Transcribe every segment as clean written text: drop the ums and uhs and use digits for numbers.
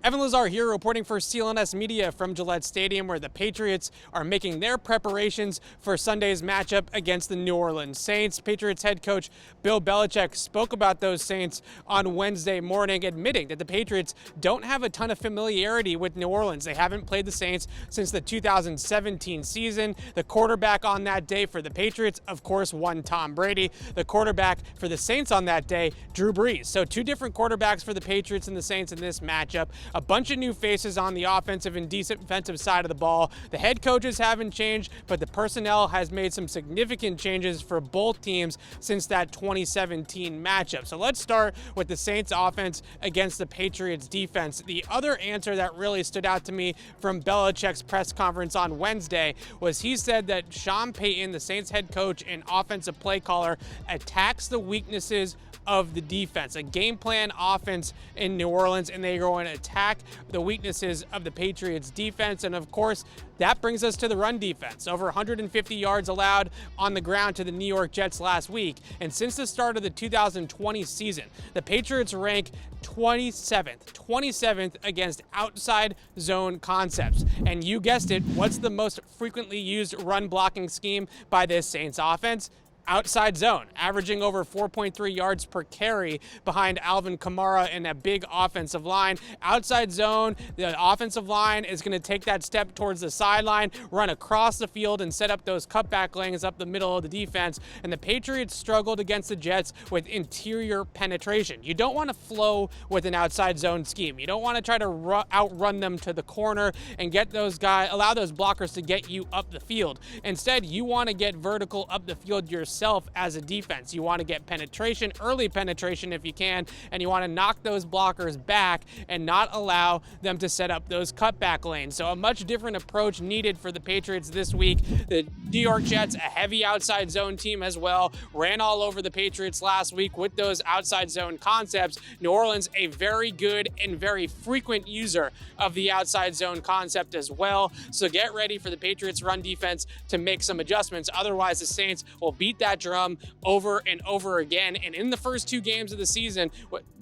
Evan Lazar here reporting for CLNS Media from Gillette Stadium, where the Patriots are making their preparations for Sunday's matchup against the New Orleans Saints. Patriots head coach Bill Belichick spoke about those Saints on Wednesday morning, admitting that the Patriots don't have a ton of familiarity with New Orleans. They haven't played the Saints since the 2017 season. The quarterback on that day for the Patriots, of course, won Tom Brady. The quarterback for the Saints on that day, Drew Brees. So two different quarterbacks for the Patriots and the Saints in this matchup. A bunch of new faces on the offensive and defensive side of the ball. The head coaches haven't changed, but the personnel has made some significant changes for both teams since that 2017 matchup. So let's start with the Saints offense against the Patriots defense. The other answer that really stood out to me from Belichick's press conference on Wednesday was he said that Sean Payton, the Saints head coach and offensive play caller, attacks the weaknesses of the defense, a game plan offense in New Orleans, and they are going to attack the weaknesses of the Patriots defense. And of course, that brings us to the run defense. Over 150 yards allowed on the ground to the New York Jets last week. And since the start of the 2020 season, the Patriots rank 27th against outside zone concepts. And you guessed it, what's the most frequently used run blocking scheme by this Saints offense? Outside zone, averaging over 4.3 yards per carry behind Alvin Kamara in a big offensive line. Outside zone, the offensive line is going to take that step towards the sideline, run across the field, and set up those cutback lanes up the middle of the defense. And the Patriots struggled against the Jets with interior penetration. You don't want to flow with an outside zone scheme. You don't want to try to outrun them to the corner and get those guys, allow those blockers to get you up the field. Instead, you want to get vertical up the field yourself as a defense. You want to get penetration, early penetration if you can, and you want to knock those blockers back and not allow them to set up those cutback lanes. So a much different approach needed for the Patriots this week. The New York Jets, a heavy outside zone team as well, ran all over the Patriots last week with those outside zone concepts. New Orleans, a very good and very frequent user of the outside zone concept as well. So get ready for the Patriots run defense to make some adjustments. Otherwise, the Saints will beat that drum over and over again. And in the first two games of the season,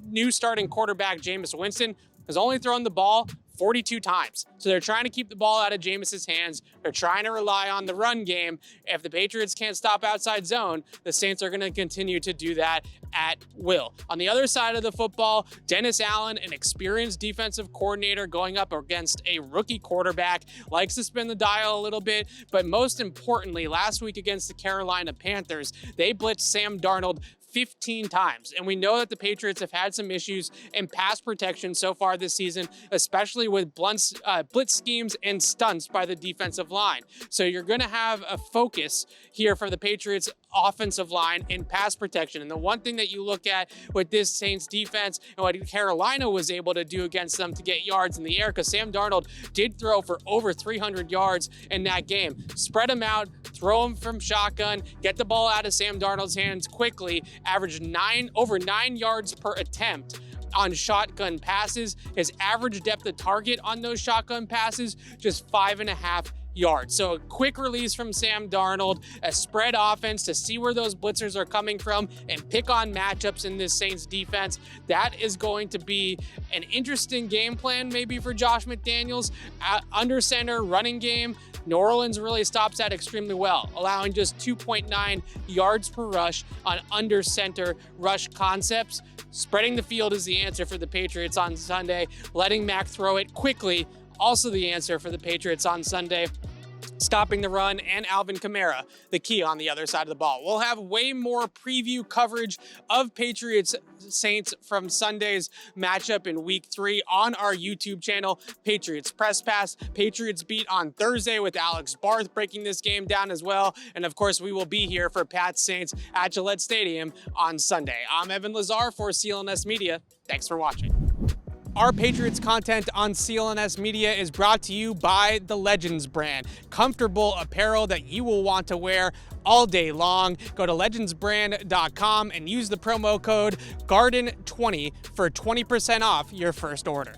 new starting quarterback Jameis Winston has only thrown the ball 42 times. So they're trying to keep the ball out of Jameis's hands. They're trying to rely on the run game. If the Patriots can't stop outside zone, the Saints are going to continue to do that at will. On the other side of the football, Dennis Allen, an experienced defensive coordinator going up against a rookie quarterback, likes to spin the dial a little bit, but most importantly, last week against the Carolina Panthers, they blitzed Sam Darnold 15 times. And we know that the Patriots have had some issues in pass protection so far this season, especially with blitz schemes and stunts by the defensive line. So you're going to have a focus here for the Patriots offensive line in pass protection. And the one thing that you look at with this Saints defense and what Carolina was able to do against them to get yards in the air, because Sam Darnold did throw for over 300 yards in that game. Spread them out, throw them from shotgun, get the ball out of Sam Darnold's hands quickly, averaged over 9 yards per attempt on shotgun passes. His average depth of target on those shotgun passes, just 5.5 yards. So a quick release from Sam Darnold, a spread offense to see where those blitzers are coming from and pick on matchups in this Saints defense. That is going to be an interesting game plan maybe for Josh McDaniels. Under center running game, New Orleans really stops that extremely well, allowing just 2.9 yards per rush on under center rush concepts. Spreading the field is the answer for the Patriots on Sunday. Letting Mac throw it quickly, also the answer for the Patriots on Sunday. Stopping the run and Alvin Kamara, the key on the other side of the ball. We'll have way more preview coverage of Patriots Saints from Sunday's matchup in week 3 on our YouTube channel, Patriots Press Pass. Patriots Beat on Thursday with Alex Barth breaking this game down as well. And of course, we will be here for Pats Saints at Gillette Stadium on Sunday. I'm Evan Lazar for CLNS Media. Thanks for watching. Our Patriots content on CLNS Media is brought to you by the Legends brand. Comfortable apparel that you will want to wear all day long. Go to legendsbrand.com and use the promo code GARDEN20 for 20% off your first order.